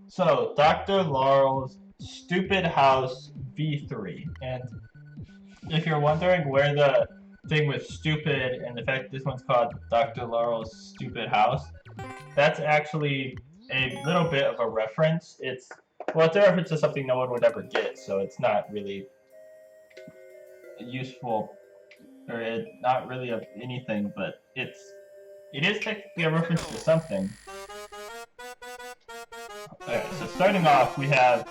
So, Dr. Laurel's Stupid House V3. And if you're wondering where the thing with stupid and the fact this one's called Dr. Laurel's Stupid House, that's actually a little bit of a reference. It's a reference to something no one would ever get, so it's not really useful, or not really of anything, but it is technically a reference to something. Okay, so starting off, we have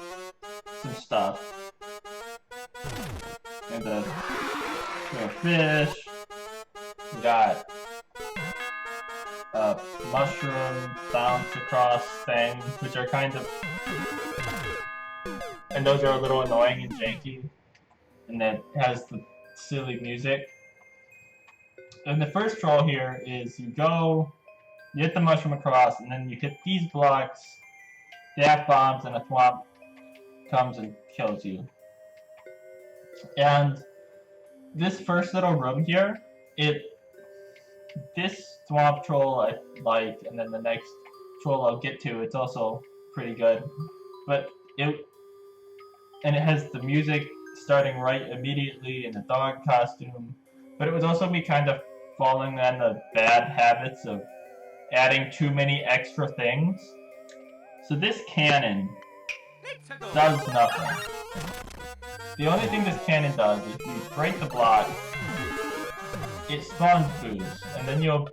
some stuff. And a fish. We got a mushroom bounce across thing, which are kind of... And those are a little annoying and janky. And then has the silly music. And the first troll here is you hit the mushroom across, and then you hit these blocks, daft bombs, and a thwomp comes and kills you. And this first little room here, this thwomp troll I like, and then the next troll I'll get to, it's also pretty good. But it has the music starting right immediately in the dog costume. But it was also me kind of falling on the bad habits of adding too many extra things. So this cannon does nothing. The only thing this cannon does is you break the block, it spawns boost, and then you'll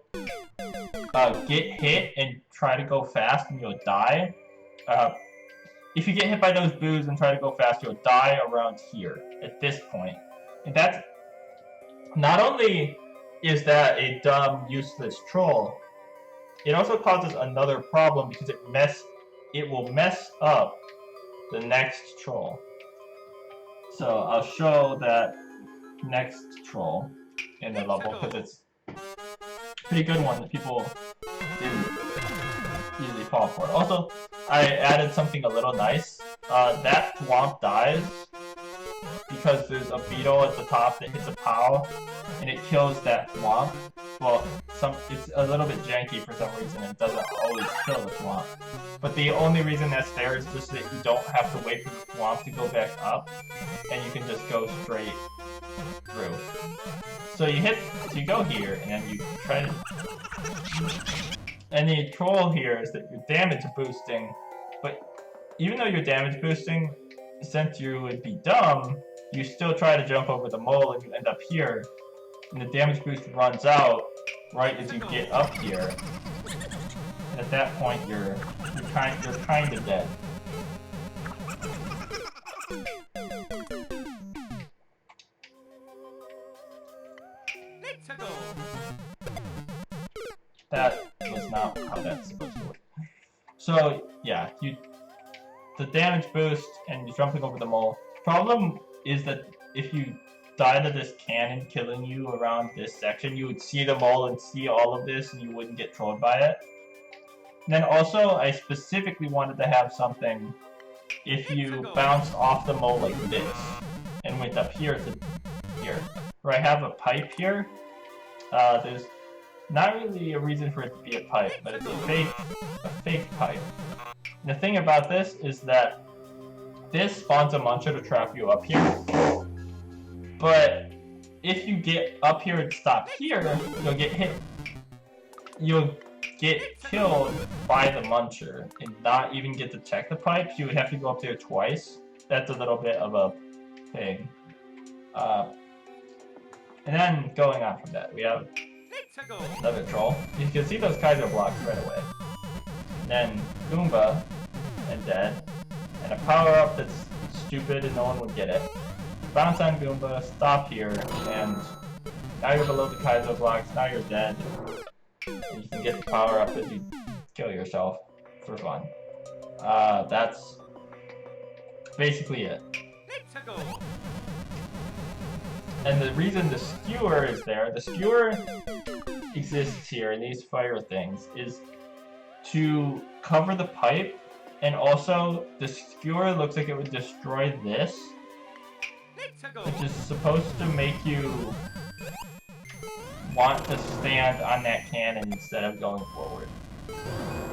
get hit and try to go fast and you'll die. If you get hit by those boos and try to go fast, you'll die around here, at this point. And that's... Not only is that a dumb, useless troll, it also causes another problem because it will mess up the next troll. So I'll show that next troll in the level because it's a pretty good one that people didn't easily fall for. Also, I added something a little nice. That thwomp dies because there's a beetle at the top that hits a POW and it kills that thwomp. Well, it's a little bit janky for some reason. It doesn't always kill the thwomp. But the only reason that's there is just that you don't have to wait for the thwomp to go back up, and you can just go straight through. So you go here, and then you try to... And the troll here is that you're damage boosting, but even though you're damage boosting, since you would be dumb, you still try to jump over the mole and you end up here. And the damage boost runs out right as you get up here. And at that point, you're kind of dead. That was not how that's supposed to work. So yeah, the damage boost and you're jumping over the mole. Problem is that if you die to this cannon killing you around this section, you would see the mole and see all of this and you wouldn't get trolled by it. And then also, I specifically wanted to have something if you bounced off the mole like this and went up here to here. Where I have a pipe here, there's not really a reason for it to be a pipe, but it's a fake pipe. And the thing about this is that this spawns a muncher to trap you up here. But if you get up here and stop here, you'll get hit. You'll get killed by the muncher and not even get to check the pipes. You would have to go up there twice. That's a little bit of a thing. And then going on from that, we have another troll. You can see those Kaiser blocks right away. And then Goomba and dead. And a power-up that's stupid and no one would get it. Bounce on Goomba, stop here, and now you're below the Kaiser blocks, now you're dead. And you can get the power up as you kill yourself for fun. That's basically it. And the reason the skewer is there, the skewer exists here in these fire things, is to cover the pipe, and also the skewer looks like it would destroy this, which is supposed to make you want to stand on that cannon instead of going forward.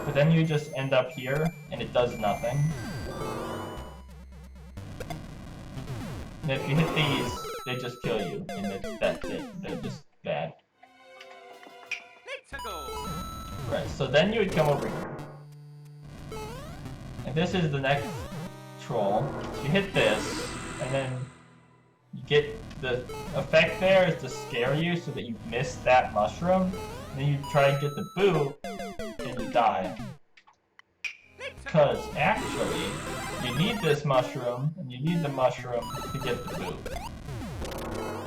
But then you just end up here, and it does nothing. And if you hit these, they just kill you, and that's it. They're just bad. Right, so then you would come over here. And this is the next troll. So you hit this, and then you get the effect there is to scare you so that you miss that mushroom. And then you try and get the boot, and you die. Because actually, you need this mushroom, and you need the mushroom to get the boot.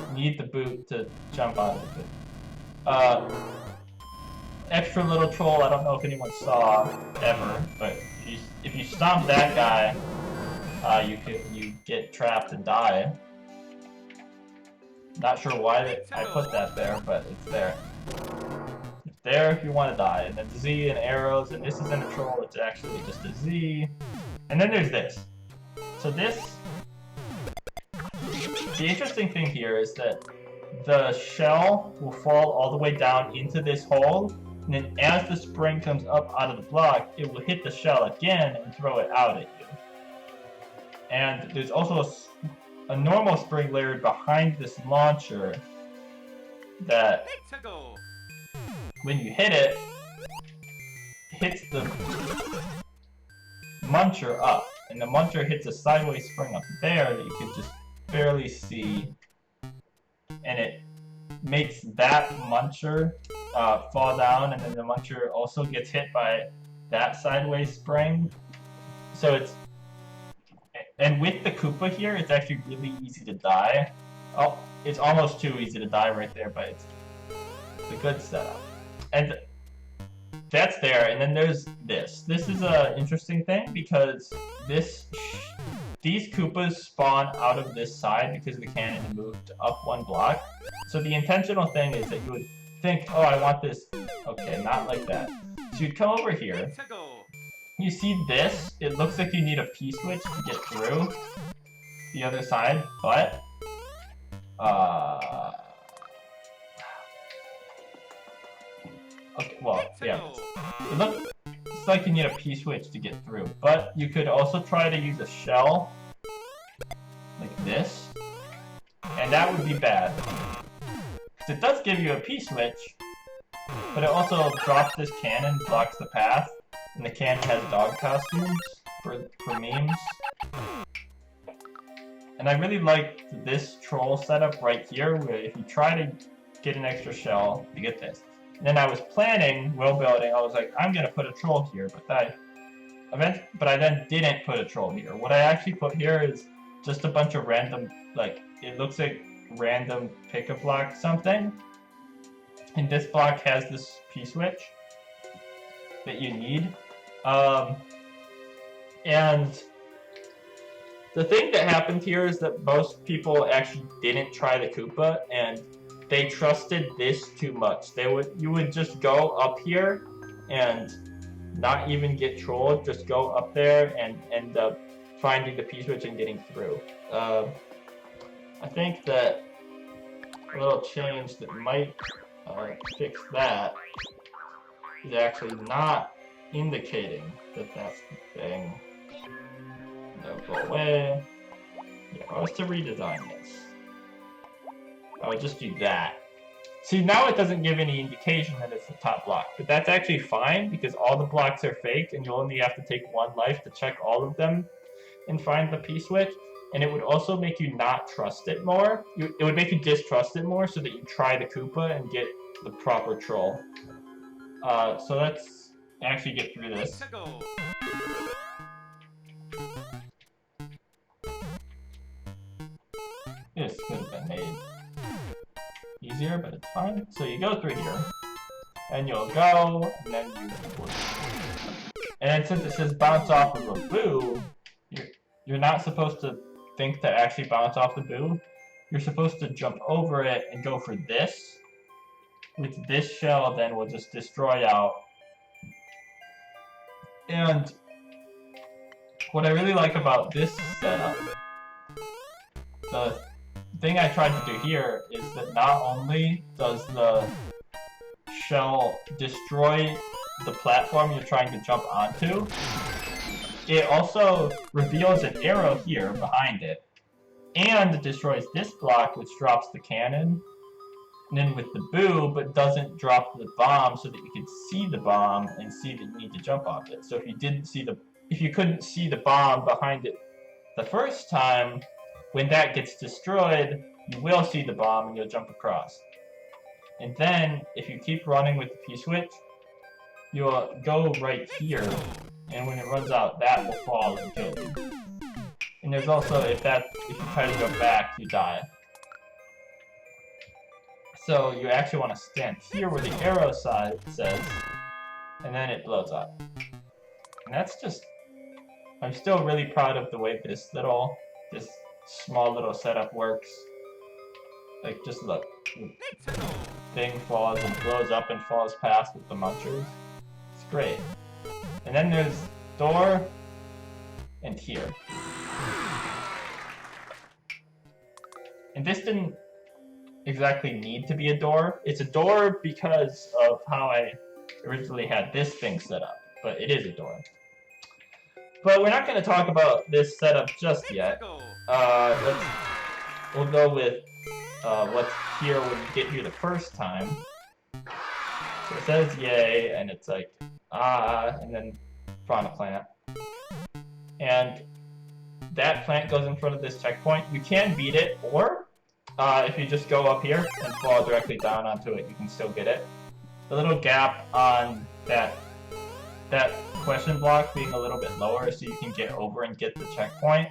You need the boot to jump out of the boot. Extra little troll, I don't know if anyone saw ever, but if you stomp that guy, you get trapped and die. Not sure why I put that there, but it's there. It's there if you want to die. And then Z and arrows, and this isn't a troll, it's actually just a Z. And then there's this. So this... The interesting thing here is that the shell will fall all the way down into this hole, and then as the spring comes up out of the block, it will hit the shell again and throw it out at you. And there's also a normal spring layered behind this launcher that when you hit it, hits the muncher up, and the muncher hits a sideways spring up there that you can just barely see, and it makes that muncher fall down, and then the muncher also gets hit by that sideways spring. So it's... And with the Koopa here, it's actually really easy to die. Oh, it's almost too easy to die right there, but it's a good setup. And that's there, and then there's this. This is an interesting thing, because these Koopas spawn out of this side because the cannon moved up one block. So the intentional thing is that you would think, oh, I want this. Okay, not like that. So you'd come over here. You see this? It looks like you need a P-switch to get through the other side, but... Okay, well, yeah. It looks like you need a P-switch to get through, but you could also try to use a shell, like this, and that would be bad. Because it does give you a P-switch, but it also drops this cannon, blocks the path, and the cannon has dog costumes for memes. And I really like this troll setup right here, where if you try to get an extra shell, you get this. And then I was planning, while building, I was like, I'm gonna put a troll here, but I then didn't put a troll here. What I actually put here is just a bunch of random, like, it looks like random pick-a-block something. And this block has this P-switch that you need. And the thing that happened here is that most people actually didn't try the Koopa, and they trusted this too much. You would just go up here and not even get trolled, just go up there and end up finding the P-switch and getting through. I think that a little change that might fix that is actually not indicating that that's the thing. That'll go away. Yeah, if I was to redesign this, I would just do that. See, now it doesn't give any indication that it's the top block, but that's actually fine because all the blocks are fake and you only have to take one life to check all of them and find the P-switch. And it would also make you not trust it more. It would make you distrust it more so that you try the Koopa and get the proper troll. So let's actually get through this. This could have been made easier, but it's fine. So you go through here, and you'll go, and then you... And then since it says bounce off of a boo, you're not supposed to think to actually bounce off the boo. You're supposed to jump over it and go for this. With this shell, then will just destroy out. And what I really like about this setup, the thing I tried to do here is that not only does the shell destroy the platform you're trying to jump onto, it also reveals an arrow here behind it, and destroys this block, which drops the cannon, and then with the boo, but doesn't drop the bomb so that you can see the bomb and see that you need to jump off it. So if you couldn't see the bomb behind it the first time, when that gets destroyed, you will see the bomb and you'll jump across. And then, if you keep running with the P-switch, you'll go right here, and when it runs out, that will fall and kill you. And there's also, if you try to go back, you die. So you actually want to stand here where the arrow side says, and then it blows up. And that's just, I'm still really proud of the way this small little setup works. Like, just look, the thing falls and blows up and falls past with the munchers. It's great. And then there's door and here. And this didn't exactly need to be a door. It's a door because of how I originally had this thing set up, but it is a door. But we're not going to talk about this setup just yet. We'll go with what's here when you get here the first time. So it says yay, and it's like, and then fauna plant. And that plant goes in front of this checkpoint. You can beat it, or if you just go up here and fall directly down onto it, you can still get it. The little gap on that question block being a little bit lower so you can get over and get the checkpoint.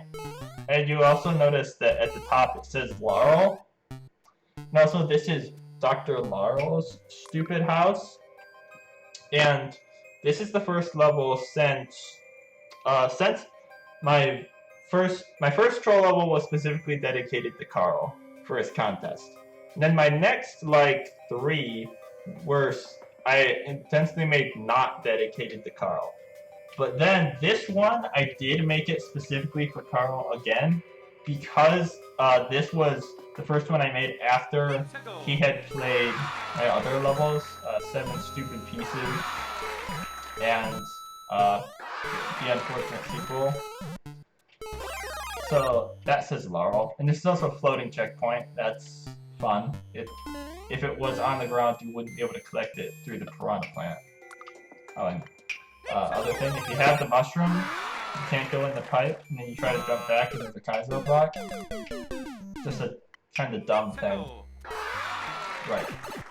And you also notice that at the top it says LARL. And also this is Dr. LARL'S Stupid House. And this is the first level since my first troll level was specifically dedicated to Carl for his contest. And then my next, like, 3 were I intentionally made not dedicated to Carl. But then this one, I did make it specifically for Carl again, because this was the first one I made after he had played my other levels, 7 Stupid Pieces, and the unfortunate sequel. So that says LARL, and this is also a floating checkpoint. That's fun. If it was on the ground, you wouldn't be able to collect it through the piranha plant. Oh, and other thing, if you have the mushroom, you can't go in the pipe, and then you try to jump back and there's a Kaizo block. Just a kind of dumb thing. Right.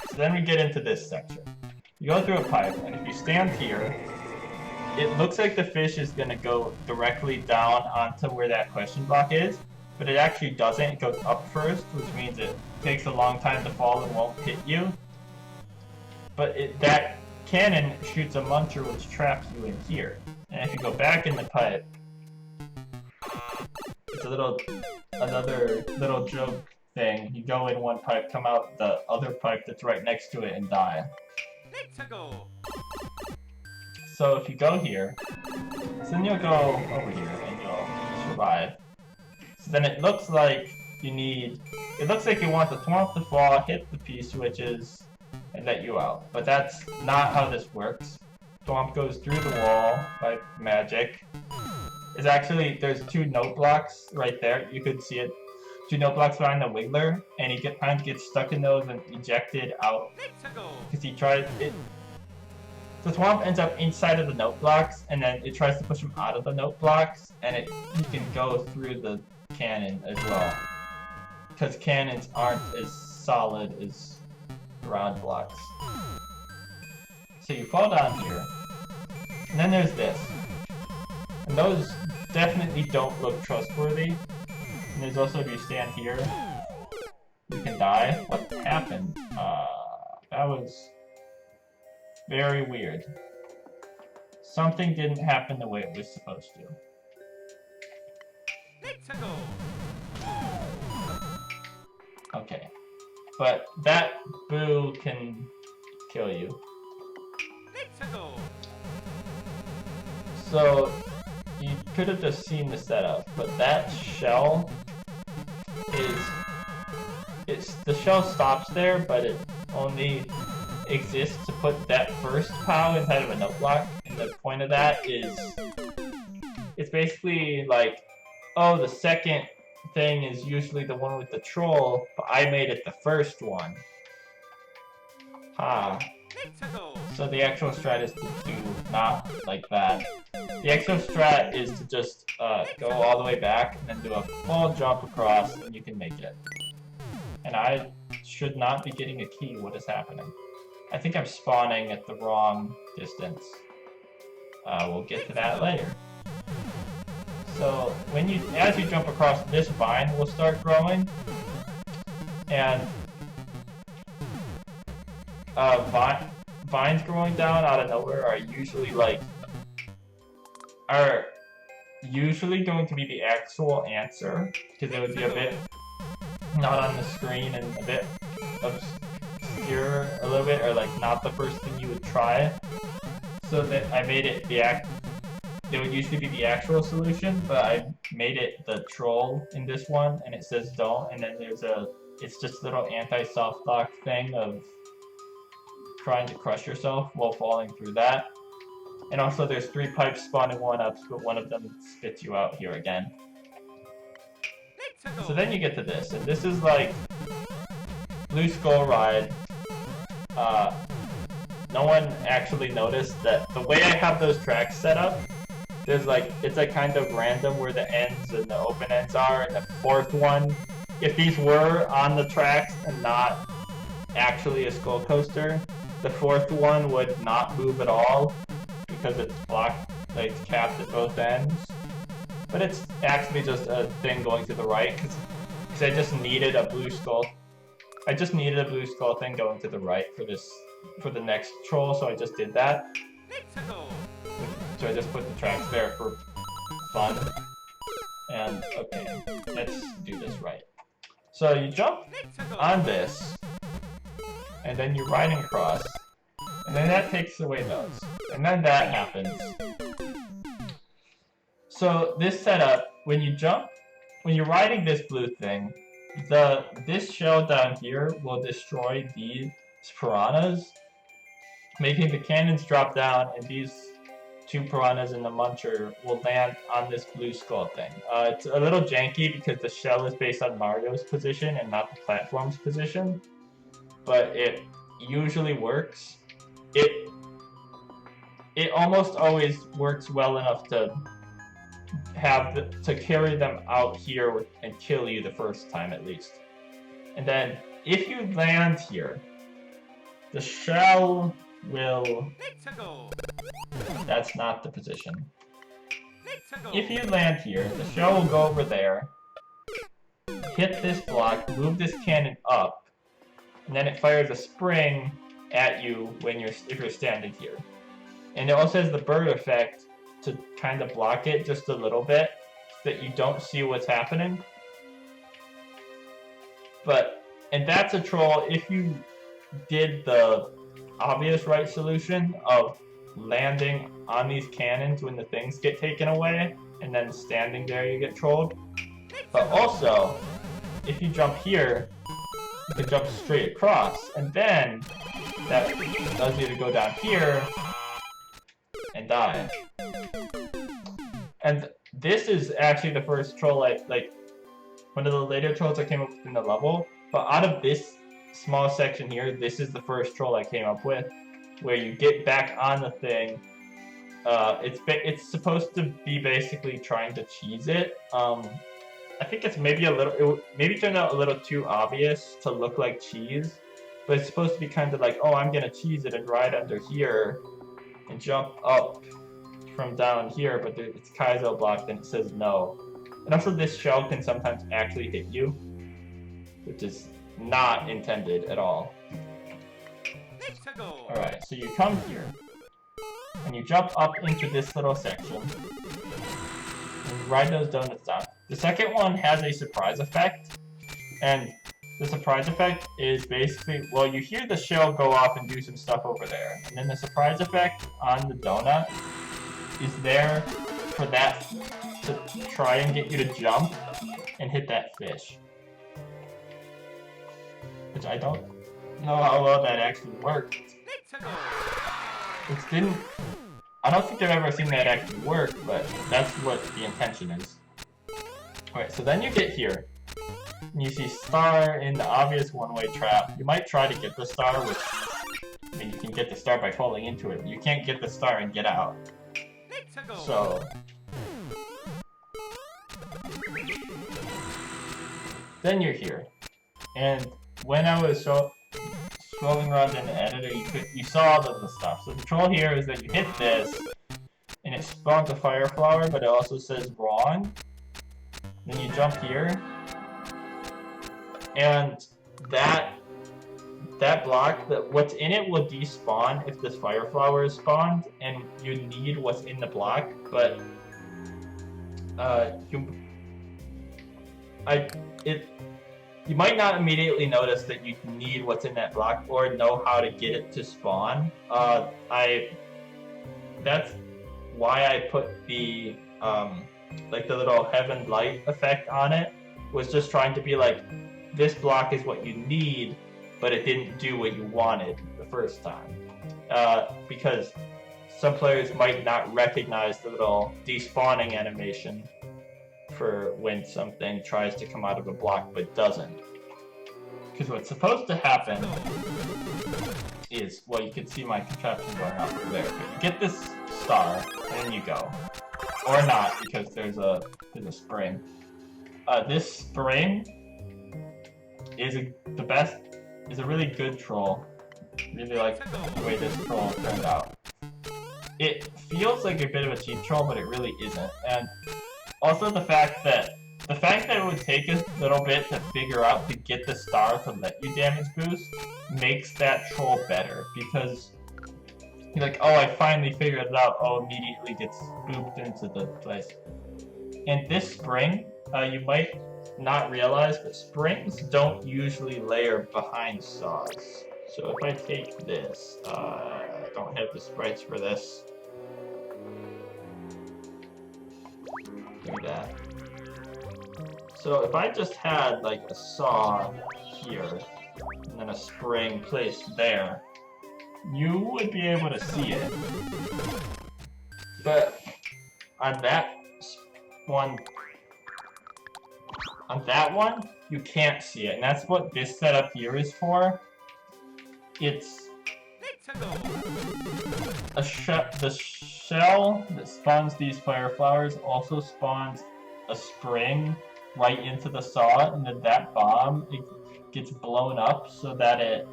So then we get into this section. You go through a pipe, and if you stand here, it looks like the fish is going to go directly down onto where that question block is, but it actually doesn't. It goes up first, which means it takes a long time to fall and won't hit you. But that cannon shoots a muncher which traps you in here. And if you go back in the pipe, it's another little joke thing. You go in one pipe, come out the other pipe that's right next to it and die. So if you go here, then you'll go over here and you'll survive. So then it looks like you want the Thwomp to fall, hit the P-switches, and let you out. But that's not how this works. Thwomp goes through the wall by magic. There's 2 note blocks right there. You could see it. 2 note blocks behind the Wiggler, and he kind of gets stuck in those and ejected out. Because he tried it. The Thwomp ends up inside of the note blocks, and then it tries to push him out of the note blocks, and he can go through the cannon as well. Because cannons aren't as solid as ground blocks. So you fall down here, and then there's this. And those definitely don't look trustworthy. And there's also, if you stand here, you can die. What happened? That was very weird. Something didn't happen the way it was supposed to. Okay. But that boo can kill you. So, you could have just seen the setup, but that shell the shell stops there, but it only exists to put that first POW inside of a note block, and the point of that is it's basically like, oh, the second thing is usually the one with the troll, but I made it the first one. Ha. So the actual strat is to do not like that. The actual strat is to just go all the way back and then do a full jump across, and you can make it. And I should not be getting a key. What is happening? I think I'm spawning at the wrong distance. We'll get to that later. So as you jump across, this vine will start growing, and vines growing down out of nowhere are usually going to be the actual answer, because it would be a bit not on the screen and a bit obscure a little bit, or like not the first thing you would try. So that I made it it would usually be the actual solution, but I made it the troll in this one, and it says don't, and then it's just a little anti-soft lock thing of trying to crush yourself while falling through that. And also there's 3 pipes spawning 1-ups, but one of them spits you out here again. So then you get to this, and this is like Blue Skull Ride. No one actually noticed that the way I have those tracks set up, it's like kind of random where the ends and the open ends are, and the 4th one, if these were on the tracks and not actually a skull coaster, the 4th one would not move at all because it's blocked, like it's capped at both ends. But it's actually just a thing going to the right, because I just needed a blue skull. I just needed a blue skull thing going to the right for the next troll, so I just did that. So I just put the tracks there for fun. And okay, let's do this right. So you jump on this, and then you're riding across, and then that takes away those, and then that happens. So this setup, when you're riding this blue thing, this shell down here will destroy these piranhas, making the cannons drop down, and these 2 piranhas in the muncher will land on this blue skull thing. It's a little janky because the shell is based on Mario's position and not the platform's position, but it usually works. It almost always works well enough to carry them out here and kill you the first time at least. And then if you land here, the shell will... That's not the position. If you land here, the shell will go over there, hit this block, move this cannon up, and then it fires a spring at you if you're standing here. And it also has the bird effect to kind of block it just a little bit, so that you don't see what's happening. And that's a troll if you did the obvious right solution of landing on these cannons when the things get taken away, and then standing there you get trolled. But also, if you jump here, you can jump straight across, and then that allows you to go down here and die. And this is actually the first troll, like one of the later trolls I came up with in the level, but out of this small section here, this is the first troll I came up with, where you get back on the thing. It's supposed to be basically trying to cheese it. I think it's maybe maybe turned out a little too obvious to look like cheese, but it's supposed to be kind of like, oh, I'm gonna cheese it and ride under here and jump up from down here, but it's Kaizo blocked and it says no. And also this shell can sometimes actually hit you, which is not intended at all. Alright, so you come here, and you jump up into this little section, and you ride those donuts down. The second one has a surprise effect, and the surprise effect is basically, well, you hear the shell go off and do some stuff over there, and then the surprise effect on the donut is there for that to try and get you to jump and hit that fish. Which I don't know how well that actually worked. Which didn't... I don't think I've ever seen that actually work, but that's what the intention is. Alright, so then you get here. And you see star in the obvious one-way trap. You might try to get the star, which... I mean, you can get the star by falling into it. You can't get the star and get out. So... then you're here. And when I was scrolling around in the editor, you saw all of the stuff. So the control here is that you hit this, and it spawns a fire flower, but it also says wrong. Then you jump here, and that block, what's in it will despawn if this fire flower is spawned, and you need what's in the block, but you might not immediately notice that you need what's in that block or know how to get it to spawn. That's why I put the like the little heaven light effect on it, was just trying to be like, this block is what you need, but it didn't do what you wanted the first time. Because some players might not recognize the little despawning animation for when something tries to come out of a block but doesn't. Because what's supposed to happen is, well, you can see my contraption going off over there, but you get this star, and then you go. Or not, because there's a spring. This spring is a really good troll. Really like the way this troll turned out. It feels like a bit of a cheap troll, but it really isn't. And also the fact that it would take a little bit to figure out to get the star to let you damage boost makes that troll better, because you're like, oh, I finally figured it out. Oh, immediately gets booped into the place. And this spring, you might not realize, but springs don't usually layer behind saws. So if I take this, I don't have the sprites for this. Give me that. So if I just had like a saw here, and then a spring placed there, you would be able to see it. But on that one, you can't see it, and that's what this setup here is for. It's the shell that spawns these fire flowers also spawns a spring right into the saw, and then that bomb, it gets blown up so that it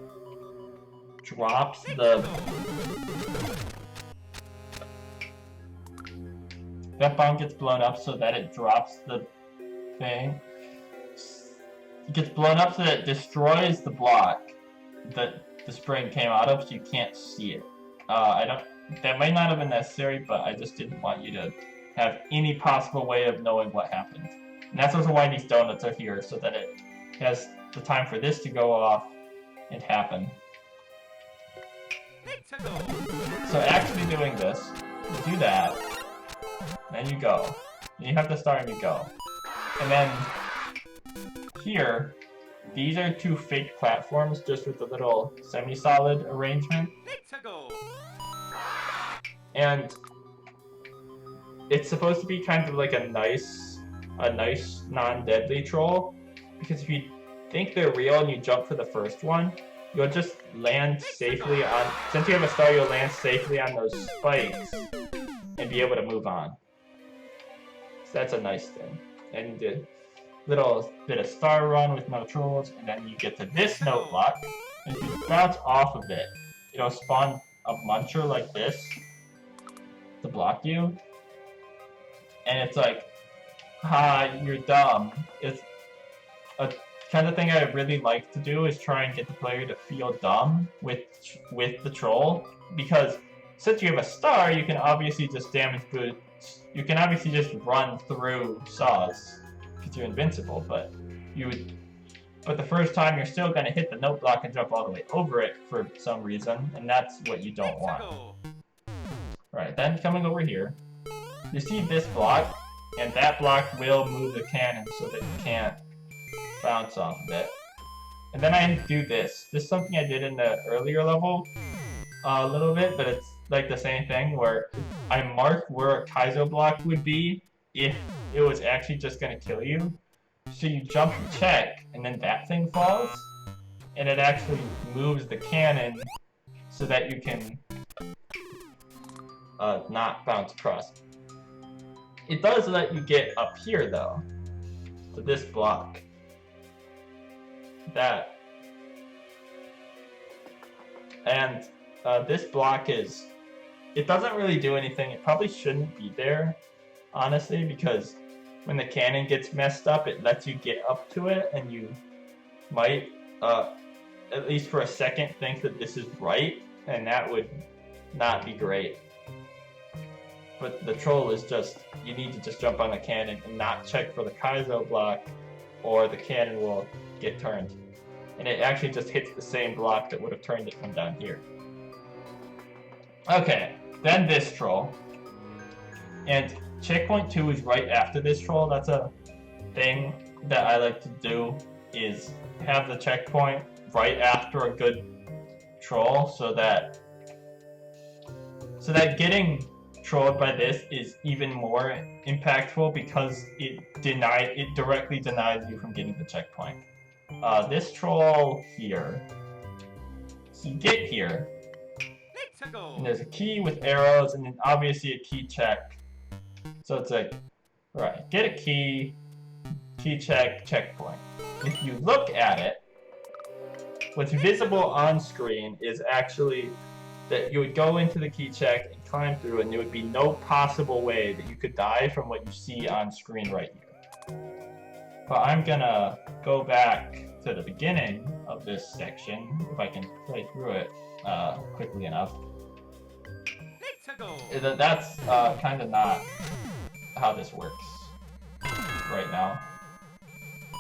drops the... That bomb gets blown up so that it drops the thing. It gets blown up so that it destroys the block that the spring came out of, so you can't see it. That might not have been necessary, but I just didn't want you to have any possible way of knowing what happened. And that's also why these donuts are here, so that it has the time for this to go off and happen. So actually doing this, you do that, then you go. And you have the star and you go. And then here, these are two fake platforms just with a little semi-solid arrangement. And it's supposed to be kind of like a nice non-deadly troll, because if you think they're real and you jump for the first one, you'll just land safely on, since you have a star, you'll land safely on those spikes and be able to move on. So that's a nice thing. And you did a little bit of star run with no trolls, and then you get to this note block, and if you bounce off of it, it'll spawn a muncher like this to block you. And it's like, ha, you're dumb. It's a kind of thing I really like to do, is try and get the player to feel dumb with the troll, because since you have a star, you can obviously just damage boost. You can obviously just run through saws because you're invincible, but the first time you're still gonna hit the note block and jump all the way over it for some reason, and that's what you don't want. Right, then coming over here, you see this block, and that block will move the cannon so that you can't bounce off of it. And then I do this. This is something I did in the earlier level, a little bit, but it's like the same thing where I mark where a Kaizo block would be if it was actually just gonna kill you. So you jump and check, and then that thing falls, and it actually moves the cannon so that you can not bounce across. It does let you get up here though, to this block. That. And this block is, it doesn't really do anything. It probably shouldn't be there, honestly, because when the cannon gets messed up, it lets you get up to it, and you might, at least for a second, think that this is right, and that would not be great. But the troll is just, you need to just jump on the cannon and not check for the Kaizo block, or the cannon will get turned. And it actually just hits the same block that would have turned it from down here. Okay, then this troll. And checkpoint 2 is right after this troll. That's a thing that I like to do, is have the checkpoint right after a good troll, so that getting trolled by this is even more impactful because it directly denies you from getting the checkpoint. This troll here. So you get here, and there's a key with arrows, and then obviously a key check. So it's like, right, get a key check, checkpoint. If you look at it, what's visible on screen is actually that you would go into the key check and climb through, and there would be no possible way that you could die from what you see on screen right here. But I'm gonna go back to the beginning of this section, if I can play through it quickly enough. That's kind of not how this works right now.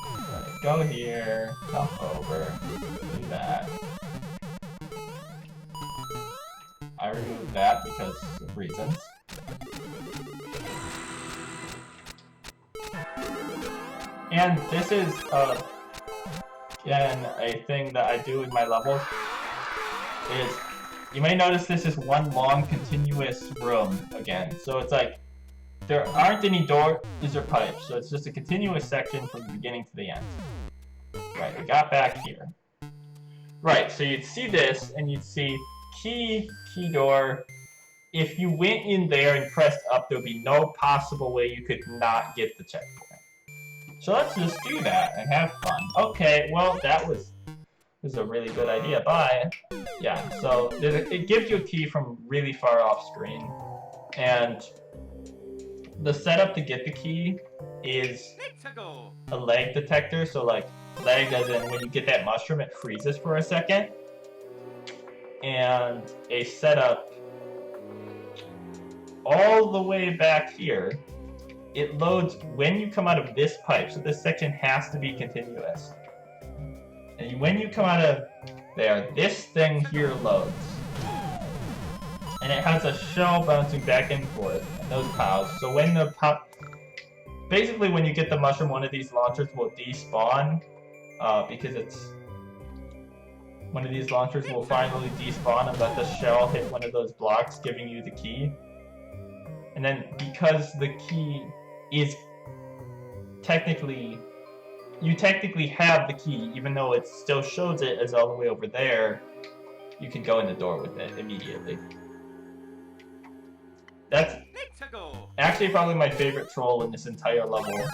Right, go here, jump over, do that. I removed that because of reasons. And this is, again, a thing that I do in my levels, is you may notice this is one long continuous room again. So it's like, there aren't any doors or pipes, so it's just a continuous section from the beginning to the end. Right, we got back here. Right, so you'd see this, and you'd see key door. If you went in there and pressed up, there would be no possible way you could not get the checkpoint. So let's just do that and have fun. Okay, well, that was a really good idea. Bye. Yeah, so it gives you a key from really far off screen. And the setup to get the key is a lag detector. So like, lag as in when you get that mushroom, it freezes for a second. And a setup all the way back here. It loads when you come out of this pipe, so this section has to be continuous. And when you come out of there, this thing here loads. And it has a shell bouncing back and forth, and those piles. So when the basically when you get the mushroom, one of these launchers will despawn, because it's one of these launchers will finally despawn and let the shell hit one of those blocks, giving you the key. And then because the key is you technically have the key, even though it still shows it as all the way over there, you can go in the door with it immediately. That's actually probably my favorite troll in this entire level,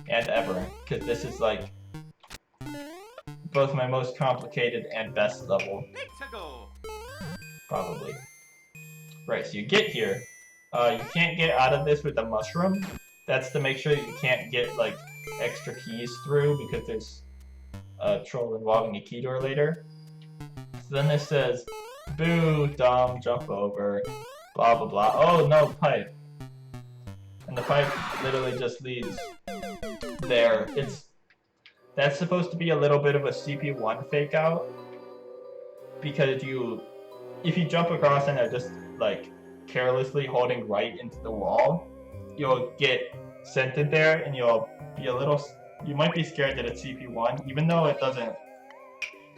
and ever, because this is like both my most complicated and best level. Probably. Right, so you get here. You can't get out of this with the mushroom. That's to make sure that you can't get like extra keys through, because there's a troll involving a key door later. So then this says, boo, dumb, jump over, blah blah blah. Oh no, pipe. And the pipe literally just leads there. That's supposed to be a little bit of a CP1 fake out, because if you jump across and are just like carelessly holding right into the wall, you'll get centered there, and you'll be you might be scared that it's CP1, even though it doesn't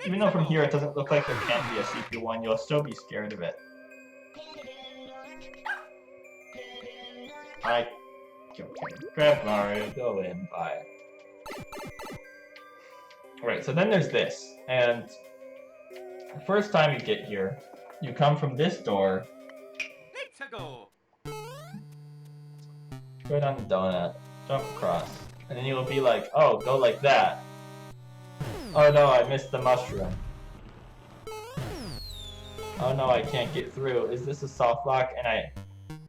Even though from here it doesn't look like there can be a secret one, you'll still be scared of it. Okay. Grab Mario, go in, bye. Alright, so then there's this, and the first time you get here, you come from this door. Go down the donut, jump across, and then you'll be like, oh, go like that. Oh no, I missed the mushroom. Oh no, I can't get through. Is this a soft block? And I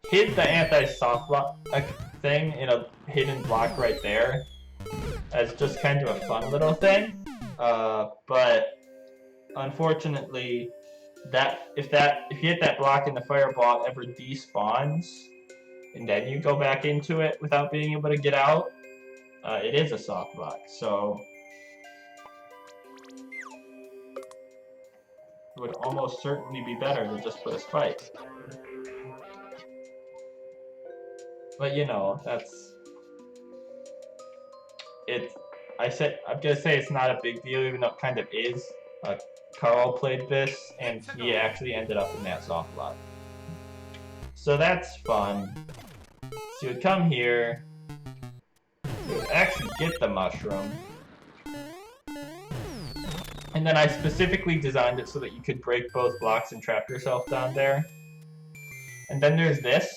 hid the anti-soft block thing in a hidden block right there as just kind of a fun little thing. But unfortunately, if you hit that block and the fireball ever despawns, and then you go back into it without being able to get out, it is a soft block. So it would almost certainly be better to just put a spike. But you know, that's it. I'm gonna say it's not a big deal, even though it kind of is. Carl played this, and he actually ended up in that soft block. So that's fun. So you would come here, you would actually get the mushroom, and then I specifically designed it so that you could break both blocks and trap yourself down there. And then there's this.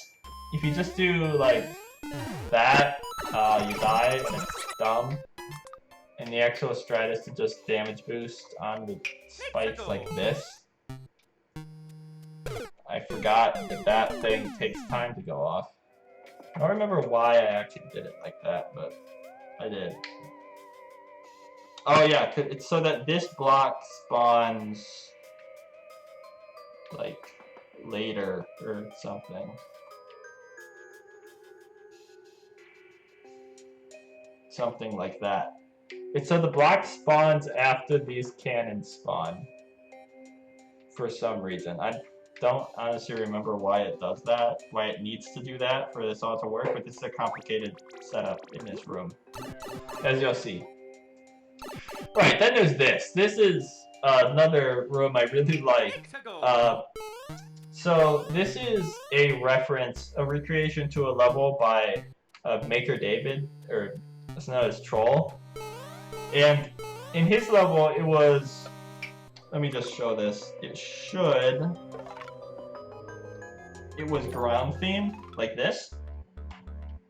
If you just do like that, you die, and it's dumb. And the actual strat is to just damage boost on the spikes like this. I forgot that thing takes time to go off. I don't remember why I actually did it like that, but I did. Oh yeah, it's so that this block spawns like later or something. Something like that. It's so the block spawns after these cannons spawn. For some reason. I don't honestly remember why it does that, why it needs to do that for this all to work, but this is a complicated setup in this room, as you'll see. Right, then there's this. This is another room I really like. So this is a reference, a recreation to a level by Maker David, or it's known as Troll. And in his level, it was, let me just show this. It was ground themed, like this.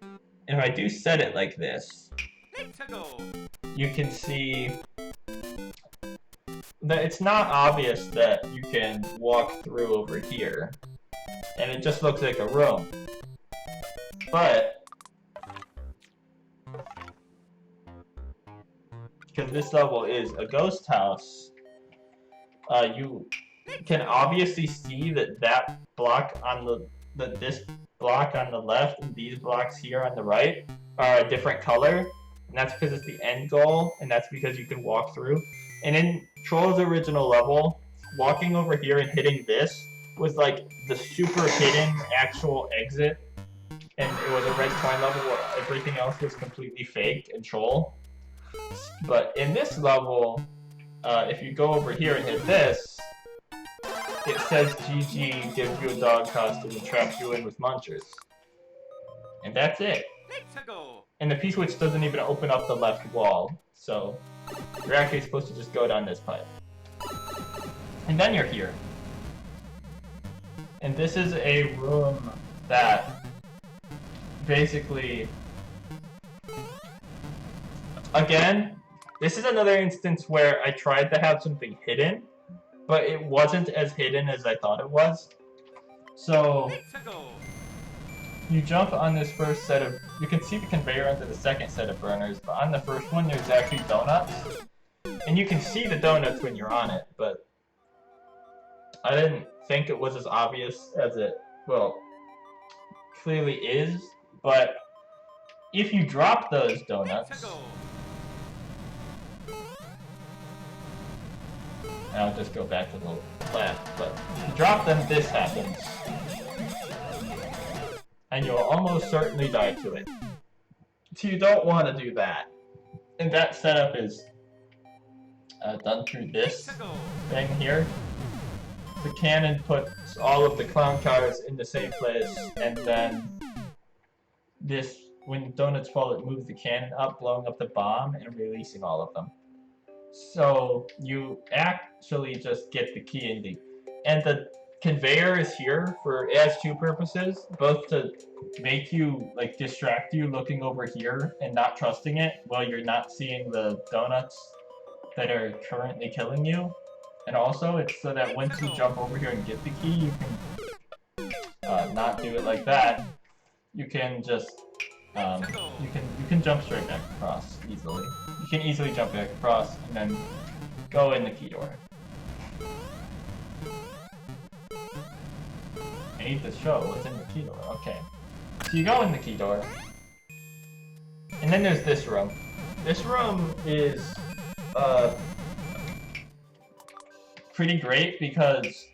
And if I do set it like this, you can see that it's not obvious that you can walk through over here. And it just looks like a room. But because this level is a ghost house, you can obviously see that block on this block on the left and these blocks here on the right are a different color, and that's because it's the end goal, and that's because you can walk through. And in Troll's original level, walking over here and hitting this was like the super hidden actual exit, and it was a red coin level where everything else was completely fake in Troll. But in this level, if you go over here and hit this, it says GG, gives you a dog costume and traps you in with munchers. And that's it. And the P-switch doesn't even open up the left wall, so you're actually supposed to just go down this pipe. And then you're here. And this is a room that basically, again, this is another instance where I tried to have something hidden, but it wasn't as hidden as I thought it was. So you jump on this first set of, you can see the conveyor onto the second set of burners, but on the first one there's actually donuts. And you can see the donuts when you're on it, but I didn't think it was as obvious as it, well, clearly is. But if you drop those donuts, and I'll just go back to the left, but if you drop them, this happens. And you'll almost certainly die to it. So you don't want to do that. And that setup is done through this thing here. The cannon puts all of the clown cars in the same place, and then this, when donuts fall, it moves the cannon up, blowing up the bomb and releasing all of them. So you actually just get the key ending. And the conveyor is here it has two purposes, both to make you, like, distract you looking over here and not trusting it while you're not seeing the donuts that are currently killing you. And also it's so that once you jump over here and get the key, you can not do it like that. You can just you can jump straight back across easily. You can easily jump back across and then go in the key door. I need to show what's in the key door. Okay. So you go in the key door. And then there's this room. This room is pretty great because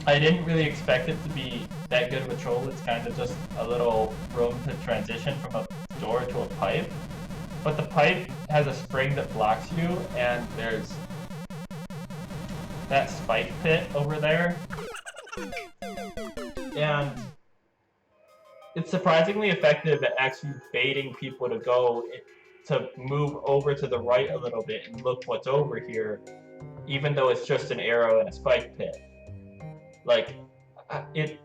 I didn't really expect it to be that good of a troll. It's kind of just a little room to transition from a door to a pipe. But the pipe has a spring that blocks you, and there's that spike pit over there. And it's surprisingly effective at actually baiting people to move over to the right a little bit and look what's over here, even though it's just an arrow and a spike pit. Like, it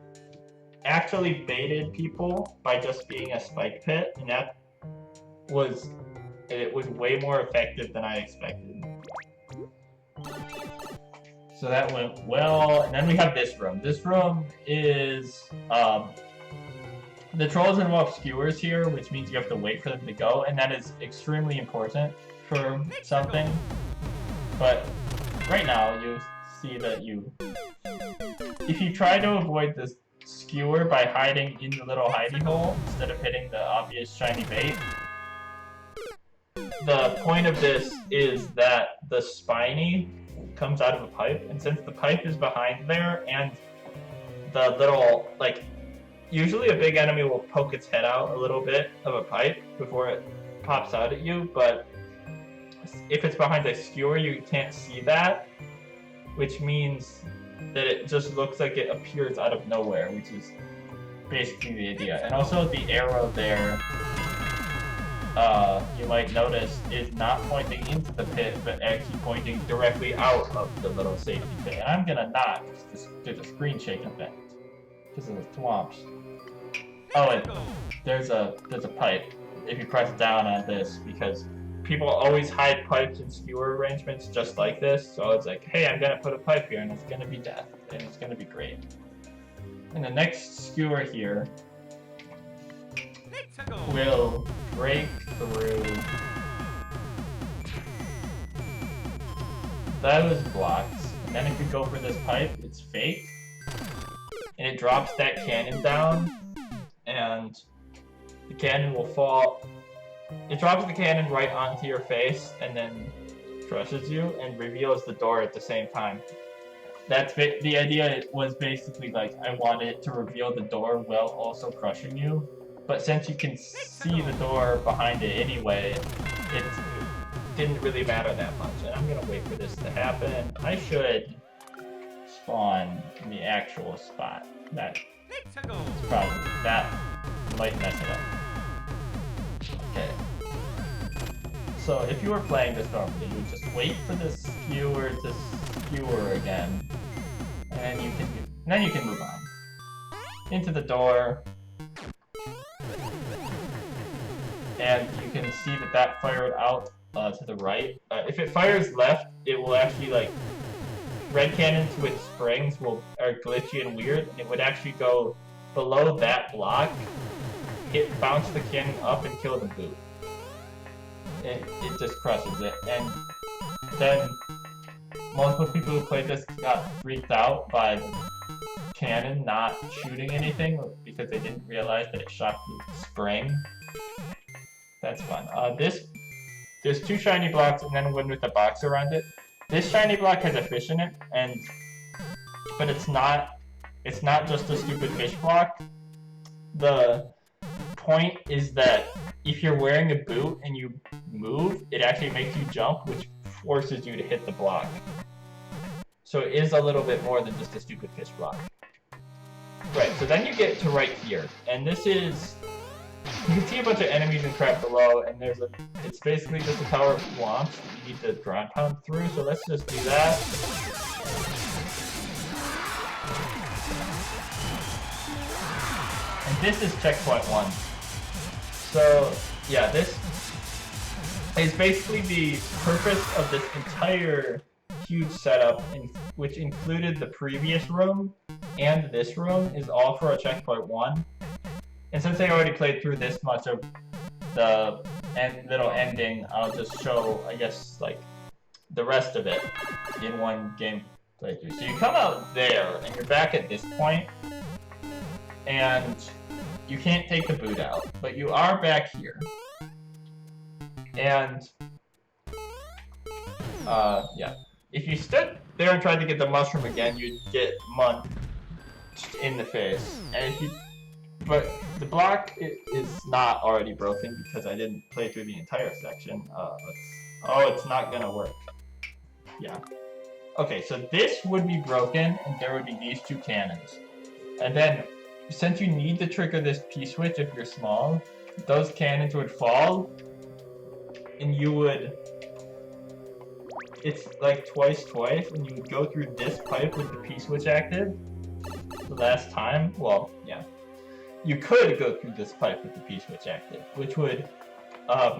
actually baited people by just being a spike pit, and it was way more effective than I expected. So that went well, and then we have this room. This room is, the trolls involve skewers here, which means you have to wait for them to go, and that is extremely important for something. But right now, you see that if you try to avoid this skewer by hiding in the little hidey hole instead of hitting the obvious shiny bait, the point of this is that the spiny comes out of a pipe, and since the pipe is behind there and the little, like, usually a big enemy will poke its head out a little bit of a pipe before it pops out at you, but if it's behind a skewer, you can't see that, which means that it just looks like it appears out of nowhere, which is basically the idea. And also the arrow there, you might notice, is not pointing into the pit, but actually pointing directly out of the little safety pit. And I'm gonna not, because there's a screen shake effect, because of the thwomps. Oh, and there's a pipe, if you press down on this, because people always hide pipes in skewer arrangements just like this, so it's like, hey, I'm gonna put a pipe here, and it's gonna be death, and it's gonna be great. And the next skewer here will break through those blocks, and then if you go for this pipe, it's fake, and it drops that cannon down, and the cannon will fall. It drops the cannon right onto your face, and then crushes you, and reveals the door at the same time. That's the idea. Was basically like, I wanted it to reveal the door while also crushing you. But since you can see the door behind it anyway, it didn't really matter that much. And I'm gonna wait for this to happen. I should spawn in the actual spot. That might mess it up. Okay. So if you were playing this normally, you would just wait for the skewer to skewer again, and then you can move on into the door. And you can see that fired out to the right. If it fires left, it will actually, like, red cannon to its springs are glitchy and weird. It would actually go below that block, bounce the cannon up, and kill the boot. It just crushes it. And then multiple people who played this got freaked out by the cannon not shooting anything because they didn't realize that it shot the spring. That's fun. There's two shiny blocks and then one with a box around it. This shiny block has a fish in it, but it's not just a stupid fish block. The point is that if you're wearing a boot and you move, it actually makes you jump, which forces you to hit the block. So it is a little bit more than just a stupid fish block. Right, so then you get to right here, and this is... You can see a bunch of enemies and crap below, and there's a... It's basically just a tower of swamps that you need to ground pound through, so let's just do that. And this is checkpoint 1. So, yeah, this is basically the purpose of this entire huge setup, which included the previous room and this room, is all for a checkpoint 1. And since I already played through this much of the little ending, I'll just show, I guess, like, the rest of it in one game playthrough. So you come out there, and you're back at this point, and you can't take the boot out, but you are back here. And, yeah. If you stood there and tried to get the mushroom again, you'd get munched in the face. And if you... But the block is not already broken because I didn't play through the entire section. Oh, it's not gonna work. Yeah. Okay, so this would be broken, and there would be these two cannons. And then, since you need to trigger this P-switch if you're small, those cannons would fall, and you would... It's like twice, and you would go through this pipe with the P-switch active. The last time, well, yeah. You could go through this pipe with the P-switch active, which would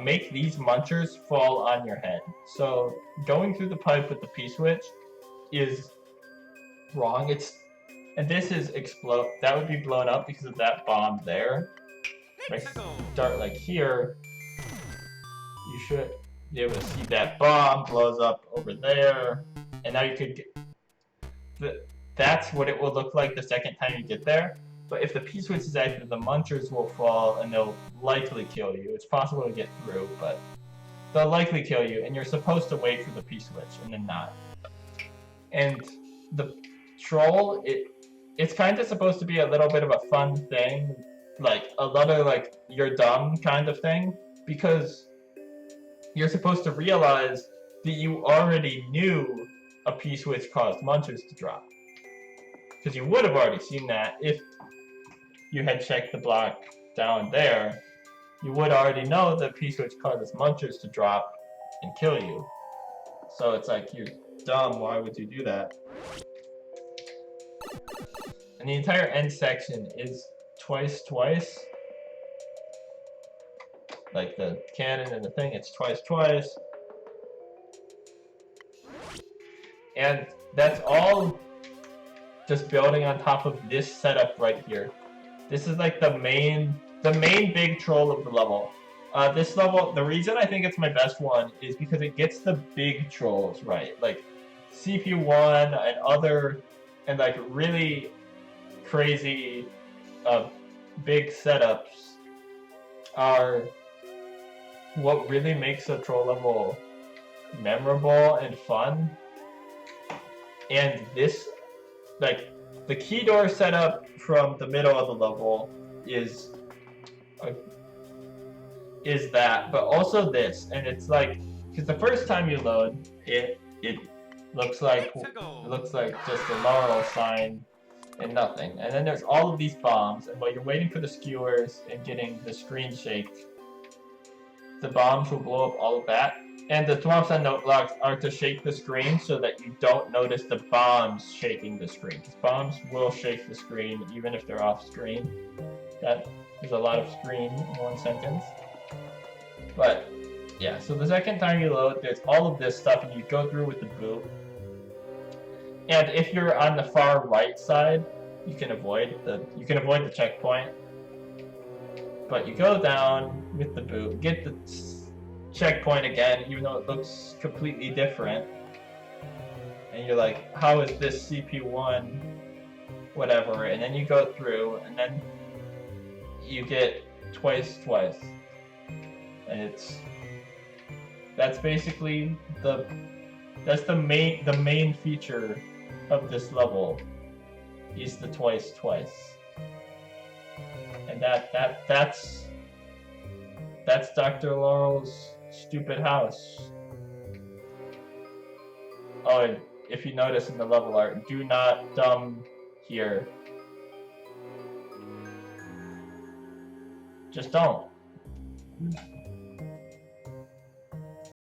make these munchers fall on your head. So, going through the pipe with the P-switch is wrong. And this is that would be blown up because of that bomb there. If I start like here, you should be able to see that bomb blows up over there, and now you could get... That's what it will look like the second time you get there. But if the P-switch is active, the munchers will fall, and they'll likely kill you. It's possible to get through, but they'll likely kill you, and you're supposed to wait for the P-switch, and then not. And the troll, it's kind of supposed to be a little bit of a fun thing, like another like you're dumb kind of thing, because you're supposed to realize that you already knew a P-switch caused munchers to drop. Because you would have already seen that if you had checked the block down there. You would already know that P-switch causes munchers to drop and kill you. So it's like, you're dumb, why would you do that? And the entire end section is twice. Like the cannon and the thing, it's twice. And that's all just building on top of this setup right here. This is like the main big troll of the level. This level, the reason I think it's my best one is because it gets the big trolls right. Like CP1 and like really crazy big setups are what really makes a troll level memorable and fun. And this, like, the key door setup from the middle of the level is that, but also this, and it's like, because the first time you load, it looks like just a laurel sign and nothing, and then there's all of these bombs, and while you're waiting for the skewers and getting the screen shaked, the bombs will blow up all of that. And the Swamps and Note blocks are to shake the screen so that you don't notice the bombs shaking the screen. Because bombs will shake the screen even if they're off screen. That is a lot of screen in one sentence. But yeah, so the second time you load, there's all of this stuff and you go through with the boot. And if you're on the far right side, you can avoid the checkpoint. But you go down with the boot, get the checkpoint again, even though it looks completely different. And you're like, how is this CP1 whatever? And then you go through, and then you get twice. And that's basically the main feature of this level is the twice. And that's Dr. LARL'S Stupid House. Oh, and if you notice in the level art, do not dumb here. Just don't.